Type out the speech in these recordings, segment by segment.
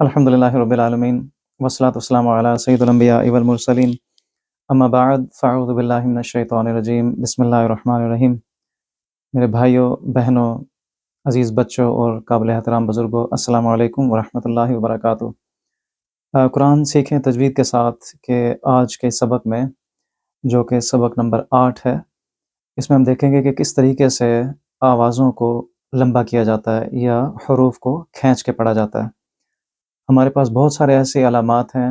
الحمدللہ رب العالمین والصلاة والسلام علی سید الانبیاء والمرسلین اما بعد فاعوذ باللہ من الشیطان الرجیم بسم اللہ الرحمن الرحیم۔ میرے بھائیوں، بہنوں، عزیز بچوں اور قابل احترام بزرگوں، السلام علیکم ورحمۃ اللہ وبرکاتہ۔ قرآن سیکھیں تجوید کے ساتھ کہ آج کے سبق میں، جو کہ سبق نمبر 8 ہے، اس میں ہم دیکھیں گے کہ کس طریقے سے آوازوں کو لمبا کیا جاتا ہے یا حروف کو کھینچ کے پڑھا جاتا ہے۔ ہمارے پاس بہت سارے ایسے علامات ہیں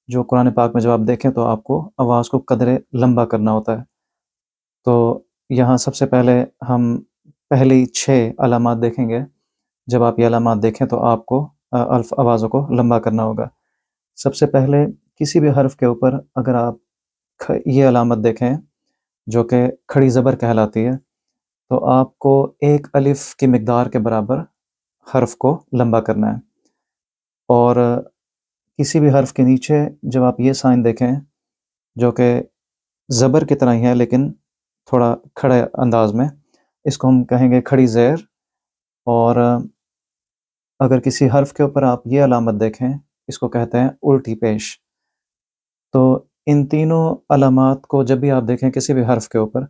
جو قرآن پاک میں جب آپ دیکھیں تو آپ کو آواز کو قدرے لمبا کرنا ہوتا ہے۔ تو یہاں سب سے پہلے ہم پہلی 6 علامات دیکھیں گے۔ جب آپ یہ علامات دیکھیں تو آپ کو آوازوں کو لمبا کرنا ہوگا۔ سب سے پہلے کسی بھی حرف کے اوپر اگر آپ یہ علامت دیکھیں جو کہ کھڑی زبر کہلاتی ہے، تو آپ کو ایک الف کی مقدار کے برابر حرف کو لمبا کرنا ہے۔ اور کسی بھی حرف کے نیچے جب آپ یہ سائن دیکھیں جو کہ زبر کی طرح ہی ہے لیکن تھوڑا کھڑے انداز میں، اس کو ہم کہیں گے کھڑی زیر۔ اور اگر کسی حرف کے اوپر آپ یہ علامت دیکھیں، اس کو کہتے ہیں الٹی پیش۔ تو ان تینوں علامات کو جب بھی آپ دیکھیں کسی بھی حرف کے اوپر،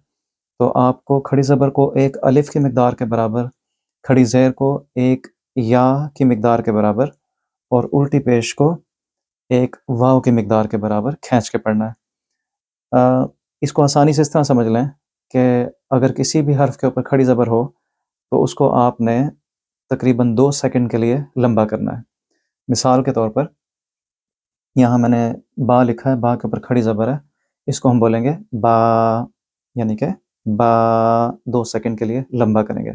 تو آپ کو کھڑی زبر کو ایک الف کی مقدار کے برابر، کھڑی زیر کو ایک یا کی مقدار کے برابر، اور الٹی پیش کو ایک واو کی مقدار کے برابر کھینچ کے پڑھنا ہے۔ اس کو آسانی سے اس طرح سمجھ لیں کہ اگر کسی بھی حرف کے اوپر کھڑی زبر ہو تو اس کو آپ نے تقریباً 2 سیکنڈ کے لیے لمبا کرنا ہے۔ مثال کے طور پر یہاں میں نے با لکھا ہے، با کے اوپر کھڑی زبر ہے، اس کو ہم بولیں گے با، یعنی کہ با 2 سیکنڈ کے لیے لمبا کریں گے۔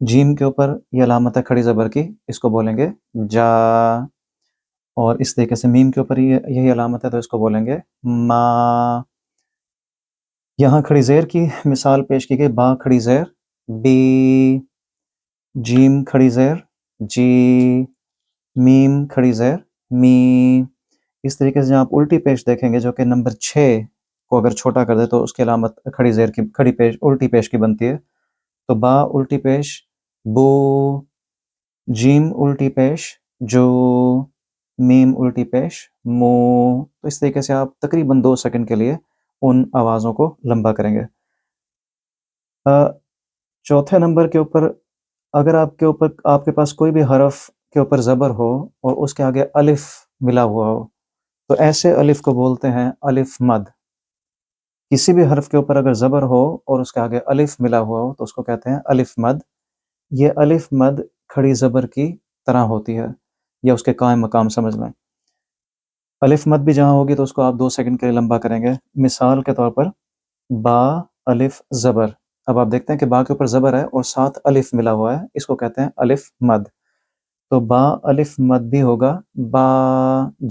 جیم کے اوپر یہ علامت ہے کھڑی زبر کی، اس کو بولیں گے جا۔ اور اس طریقے سے میم کے اوپر یہی علامت ہے تو اس کو بولیں گے ما۔ یہاں کھڑی زیر کی مثال پیش کی گئی، با کھڑی زیر بی، جیم کھڑی زیر جی، میم کھڑی زیر می۔ اس طریقے سے آپ الٹی پیش دیکھیں گے جو کہ نمبر 6 کو اگر چھوٹا کر دے تو اس کی علامت کھڑی زیر کی الٹی پیش کی بنتی ہے۔ تو با الٹی پیش بو، جیم الٹی پیش جو، میم الٹی پیش مو۔ تو اس طریقے سے آپ تقریباً 2 سیکنڈ کے لیے ان آوازوں کو لمبا کریں گے۔ چوتھے نمبر کے اوپر اگر آپ کے پاس کوئی بھی حرف کے اوپر زبر ہو اور اس کے آگے الف ملا ہوا ہو، تو ایسے الف کو بولتے ہیں الف مد۔ کسی بھی حرف کے اوپر اگر زبر ہو اور اس کے آگے الف ملا ہوا ہو تو اس کو کہتے ہیں الف مد۔ یہ الف مد کھڑی زبر کی طرح ہوتی ہے یا اس کے قائم مقام سمجھ لیں۔ الف مد بھی جہاں ہوگی تو اس کو آپ 2 سیکنڈ کے لیے لمبا کریں گے۔ مثال کے طور پر با الف زبر، اب آپ دیکھتے ہیں کہ با کے اوپر زبر ہے اور ساتھ الف ملا ہوا ہے، اس کو کہتے ہیں الف مد۔ تو با الف مد بھی ہوگا با،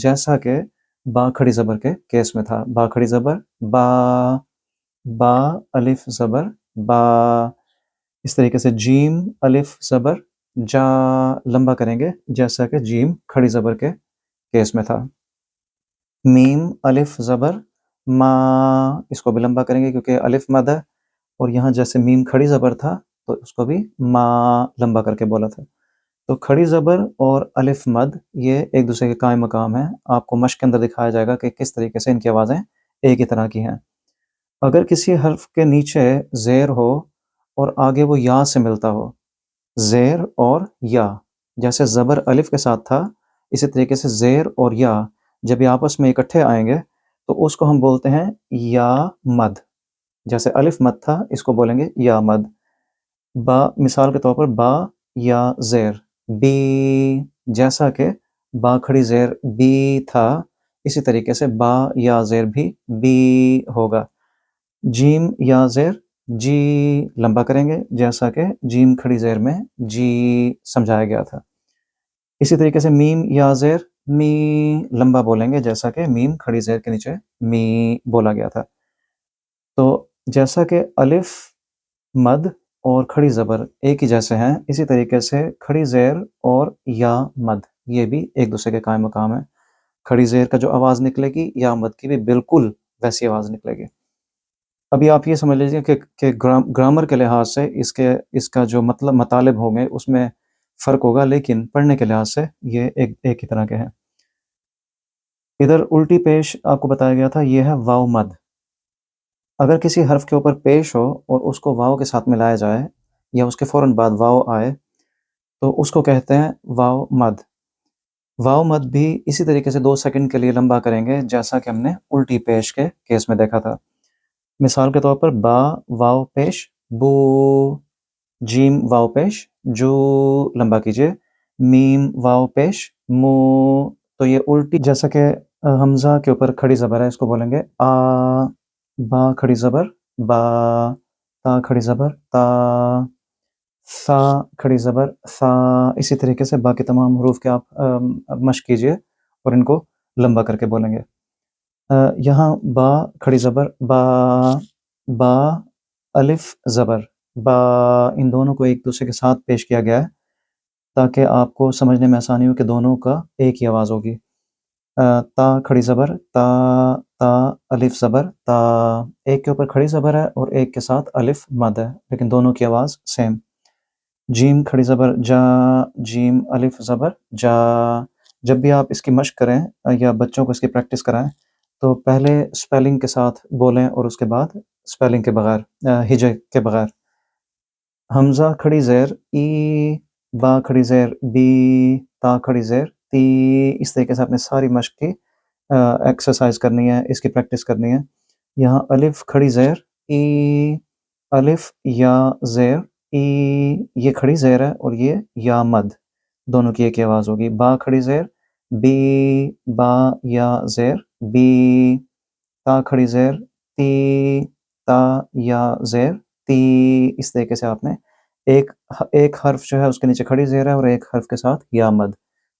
جیسا کہ با کھڑی زبر کے کیس میں تھا، با کھڑی زبر با، با الف زبر با۔ اس طریقے سے جیم الف زبر جا، لمبا کریں گے جیسا کہ جیم کھڑی زبر کے کیس میں تھا۔ میم الف زبر ما، اس کو بھی لمبا کریں گے کیونکہ الف مد ہے، اور یہاں جیسے میم کھڑی زبر تھا تو اس کو بھی ما لمبا کر کے بولا تھا۔ تو کھڑی زبر اور الف مد یہ ایک دوسرے کے قائم مقام ہیں۔ آپ کو مشق کے اندر دکھایا جائے گا کہ کس طریقے سے ان کی آوازیں ایک ہی طرح کی ہیں۔ اگر کسی حرف کے نیچے زیر ہو اور آگے وہ یا سے ملتا ہو، زیر اور یا، جیسے زبر الف کے ساتھ تھا، اسی طریقے سے زیر اور یا جب یہ آپس میں اکٹھے آئیں گے تو اس کو ہم بولتے ہیں یا مد۔ جیسے الف مد تھا، اس کو بولیں گے یا مد۔ با، مثال کے طور پر با یا زیر بی، جیسا کہ با کھڑی زیر بی تھا، اسی طریقے سے با یا زیر بھی بی ہوگا۔ جیم یا زیر جی، لمبا کریں گے جیسا کہ جیم کھڑی زیر میں جی سمجھایا گیا تھا۔ اسی طریقے سے میم یا زیر می، لمبا بولیں گے جیسا کہ میم کھڑی زیر کے نیچے می بولا گیا تھا۔ تو جیسا کہ الف مد اور کھڑی زبر ایک ہی جیسے ہیں، اسی طریقے سے کھڑی زیر اور یا مد یہ بھی ایک دوسرے کے قائم مقام ہیں۔ کھڑی زیر کا جو آواز نکلے گی یا مد کی بھی بالکل ویسی آواز نکلے گی۔ ابھی آپ یہ سمجھ لیجیے کہ گرامر کے لحاظ سے اس کا جو مطلب مطالب ہوں گے اس میں فرق ہوگا، لیکن پڑھنے کے لحاظ سے یہ ایک ہی طرح کے ہیں۔ ادھر الٹی پیش آپ کو بتایا گیا تھا، یہ ہے واو مد۔ اگر کسی حرف کے اوپر پیش ہو اور اس کو واو کے ساتھ ملایا جائے یا اس کے فوراً بعد واو آئے تو اس کو کہتے ہیں واو مد۔ واو مد بھی اسی طریقے سے 2 سیکنڈ کے لیے لمبا کریں گے، جیسا کہ ہم نے الٹی پیش کے کیس میں دیکھا تھا۔ مثال کے طور پر با واو پیش بو، جیم واو پیش جو، لمبا کیجئے، میم واو پیش مو۔ تو یہ الٹی، جیسا کہ حمزہ کے اوپر کھڑی زبر ہے، اس کو بولیں گے آ، با کھڑی زبر با، تا کھڑی زبر تا، سا کھڑی زبر سا۔ اسی طریقے سے باقی تمام حروف کے آپ مشق کیجئے اور ان کو لمبا کر کے بولیں گے۔ یہاں با کھڑی زبر با، با الف زبر با، ان دونوں کو ایک دوسرے کے ساتھ پیش کیا گیا ہے تاکہ آپ کو سمجھنے میں آسانی ہو کہ دونوں کا ایک ہی آواز ہوگی۔ تا کھڑی زبر تا، تا الف زبر تا، ایک کے اوپر کھڑی زبر ہے اور ایک کے ساتھ الف مد ہے، لیکن دونوں کی آواز سیم۔ جیم کھڑی زبر جا، جیم الف زبر جا۔ جب بھی آپ اس کی مشق کریں یا بچوں کو اس کی پریکٹس کرائیں تو پہلے سپیلنگ کے ساتھ بولیں اور اس کے بعد سپیلنگ کے بغیر، ہجے کے بغیر۔ حمزہ کھڑی زیر ای، با کھڑی زیر بی، تا کھڑی زیر تی۔ اس طریقے سے آپ نے ساری مشق کی ایکسرسائز کرنی ہے، اس کی پریکٹس کرنی ہے۔ یہاں الف کھڑی زیر ای، الف یا زیر ای، یہ کھڑی زیر ہے اور یہ یا مد، دونوں کی ایک ہی آواز ہوگی۔ با کھڑی زیر بی، با یا زیر بی، تا کھڑی زیر تی، تا یا زیر تی۔ اس طریقے سے آپ نے ایک حرف جو ہے اس کے نیچے کھڑی زیر ہے اور ایک حرف کے ساتھ یا مد،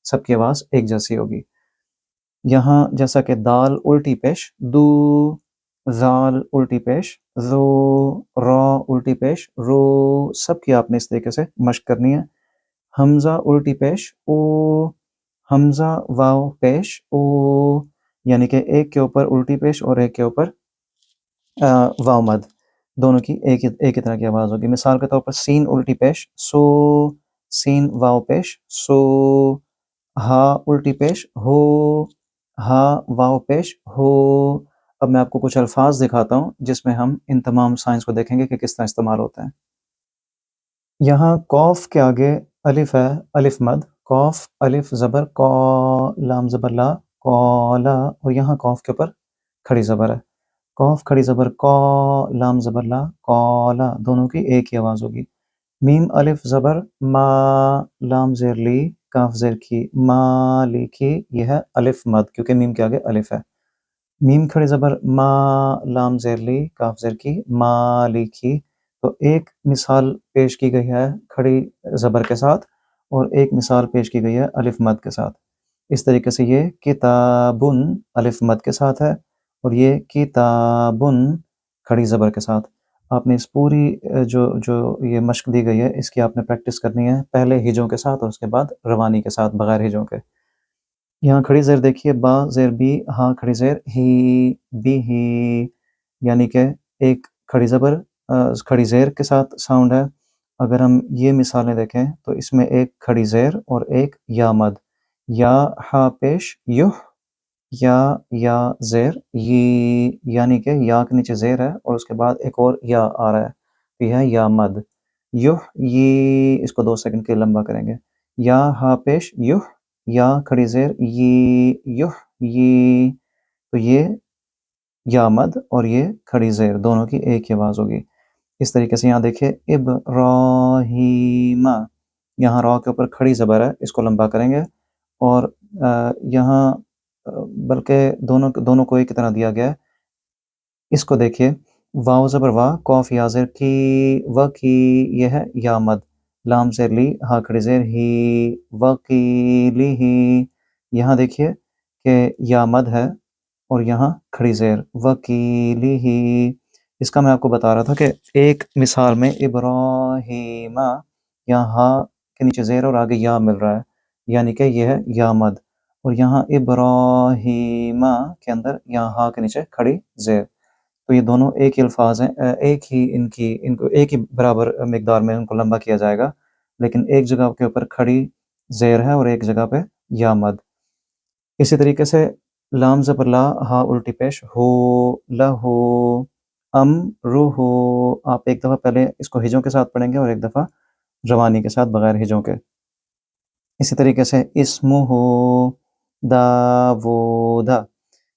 سب کی آواز ایک جیسی ہوگی۔ یہاں جیسا کہ دال الٹی پیش دو، زال الٹی پیش زو، را الٹی پیش رو، سب کی آپ نے اس طریقے سے مشق کرنی ہے۔ حمزہ الٹی پیش او، حمزہ واو پیش او، یعنی کہ ایک کے اوپر الٹی پیش اور ایک کے اوپر واو مد، دونوں کی ایک ہی طرح کی آواز ہوگی۔ مثال کے طور پر سین الٹی پیش سو، سین واو پیش سو، ہا الٹی پیش ہو، ہا واو پیش ہو۔ اب میں آپ کو کچھ الفاظ دکھاتا ہوں جس میں ہم ان تمام سائنس کو دیکھیں گے کہ کس طرح استعمال ہوتے ہیں۔ یہاں قوف کے آگے الف ہے، الف مد، قوف الف زبر کو، لام زبر لا کولا، اور یہاں قوف کے اوپر کھڑی زبر ہے، قوف کھڑی زبر کو، لام زبر لا کولا، دونوں کی ایک ہی آواز ہوگی۔ میم الف زبر ما، لام زیر لی کاف زیر کی ما لکھی، یہ ہے الف مد کیونکہ میم کے آگے الف ہے۔ میم کھڑی زبر ما، لام زیر لی کاف زیر کی ما لکھی، تو ایک مثال پیش کی گئی ہے کھڑی زبر کے ساتھ اور ایک مثال پیش کی گئی ہے الف مد کے ساتھ۔ اس طریقے سے یہ کتابن الف مد کے ساتھ ہے اور یہ کتابن کھڑی زبر کے ساتھ۔ آپ نے اس پوری جو یہ مشق دی گئی ہے اس کی آپ نے پریکٹس کرنی ہے، پہلے ہجوں کے ساتھ اور اس کے بعد روانی کے ساتھ بغیر ہجوں کے۔ یہاں کھڑی زیر دیکھیے با زیر بی، ہاں کھڑی زیر ہی بی ہی، یعنی کہ ایک کھڑی زبر کھڑی زیر کے ساتھ ساؤنڈ ہے۔ اگر ہم یہ مثالیں دیکھیں تو اس میں ایک کھڑی زیر اور ایک یا مد، یا ہا پیش یح، یا زیر یہ، یعنی کہ یا کے نیچے زیر ہے اور اس کے بعد ایک اور یا آ رہا ہے، تو یہ ہے یا مد۔ یح یہ، اس کو 2 سیکنڈ کے لمبا کریں گے۔ یا ہا پیش یح، یا کھڑی زیر یہ یح یہ، تو یہ یا مد اور یہ کھڑی زیر، دونوں کی ایک ہی آواز ہوگی۔ اس طریقے سے یہاں دیکھیں ابراہیم، یہاں را کے اوپر کھڑی زبر ہے، اس کو لمبا کریں گے، اور یہاں بلکہ دونوں کو ایک کی طرح دیا گیا ہے۔ اس کو دیکھیے واو زبر وا، قوف یا زیر کی و کی، یہ ہے یا مد، لام زیر لی ہا کھڑی زیر ہی وقیلی ہی، یہاں دیکھیے کہ یا مد ہے اور یہاں کھڑی زیر وکیلی ہی۔ اس کا میں آپ کو بتا رہا تھا کہ ایک مثال میں ابراہیم، یہاں ہا کے نیچے زیر اور آگے یا مل رہا ہے، یعنی کہ یہ ہے یا مد، اور یہاں ابراہیم کے اندر یہاں ہا کے نیچے کھڑی زیر، تو یہ دونوں ایک ہی الفاظ ہیں، ایک ہی ان کو ایک ہی برابر مقدار میں ان کو لمبا کیا جائے گا، لیکن ایک جگہ کے اوپر کھڑی زیر ہے اور ایک جگہ پہ یا مد۔ اسی طریقے سے لام زبر لا، ہا الٹی پیش، ہو، لہو، امرہو، آپ ایک دفعہ پہلے اس کو ہجوں کے ساتھ پڑھیں گے اور ایک دفعہ روانی کے ساتھ بغیر ہجوں کے۔ اسی طریقے سے اسمہ داوود،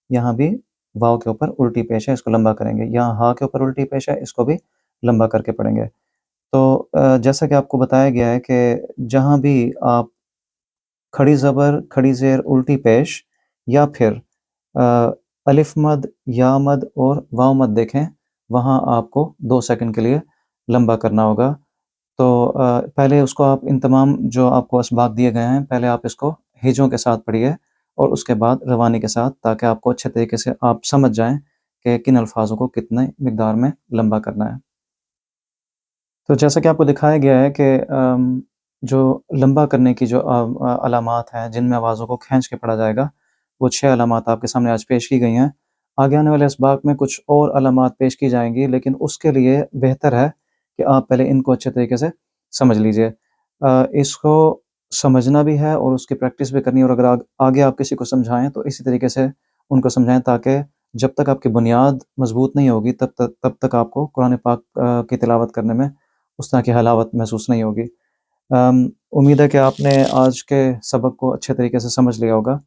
یہاں بھی واو کے اوپر الٹی پیش ہے، اس کو لمبا کریں گے۔ یہاں ہا کے اوپر الٹی پیش ہے، اس کو بھی لمبا کر کے پڑھیں گے۔ تو جیسا کہ آپ کو بتایا گیا ہے کہ جہاں بھی آپ کھڑی زبر، کھڑی زیر، الٹی پیش یا پھر الف مد، یا مد اور واو مد دیکھیں، وہاں آپ کو 2 سیکنڈ کے لیے لمبا کرنا ہوگا۔ تو پہلے اس کو آپ ان تمام جو آپ کو اسباق دیے گئے ہیں، پہلے آپ اس کو ہجوں کے ساتھ پڑھیے اور اس کے بعد روانی کے ساتھ، تاکہ آپ کو اچھے طریقے سے آپ سمجھ جائیں کہ کن الفاظوں کو کتنے مقدار میں لمبا کرنا ہے۔ تو جیسا کہ آپ کو دکھایا گیا ہے کہ جو لمبا کرنے کی جو علامات ہیں جن میں آوازوں کو کھینچ کے پڑھا جائے گا، وہ 6 علامات آپ کے سامنے آج پیش کی گئی ہیں۔ آگے آنے والے اسباق میں کچھ اور علامات پیش کی جائیں گی، لیکن اس کے لیے بہتر ہے کہ آپ پہلے ان کو اچھے طریقے سے سمجھ لیجئے۔ اس کو سمجھنا بھی ہے اور اس کی پریکٹس بھی کرنی ہے، اور اگر آگے آپ کسی کو سمجھائیں تو اسی طریقے سے ان کو سمجھائیں، تاکہ جب تک آپ کی بنیاد مضبوط نہیں ہوگی تب تک آپ کو قرآن پاک کی تلاوت کرنے میں اس طرح کی حلاوت محسوس نہیں ہوگی۔ امید ہے کہ آپ نے آج کے سبق کو اچھے طریقے سے سمجھ لیا ہوگا۔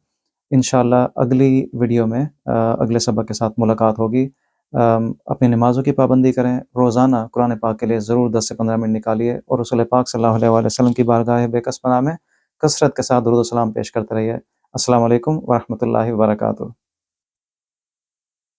انشاءاللہ اگلی ویڈیو میں اگلے سبق کے ساتھ ملاقات ہوگی۔ اپنی نمازوں کی پابندی کریں، روزانہ قرآن پاک کے لیے ضرور 10 سے 15 منٹ نکالیے، اور رسول پاک صلی اللہ علیہ وآلہ وسلم کی بارگاہ بے کس پناہ میں کثرت کے ساتھ درود و سلام پیش کرتے رہیے۔ السلام علیکم ورحمۃ اللہ وبرکاتہ۔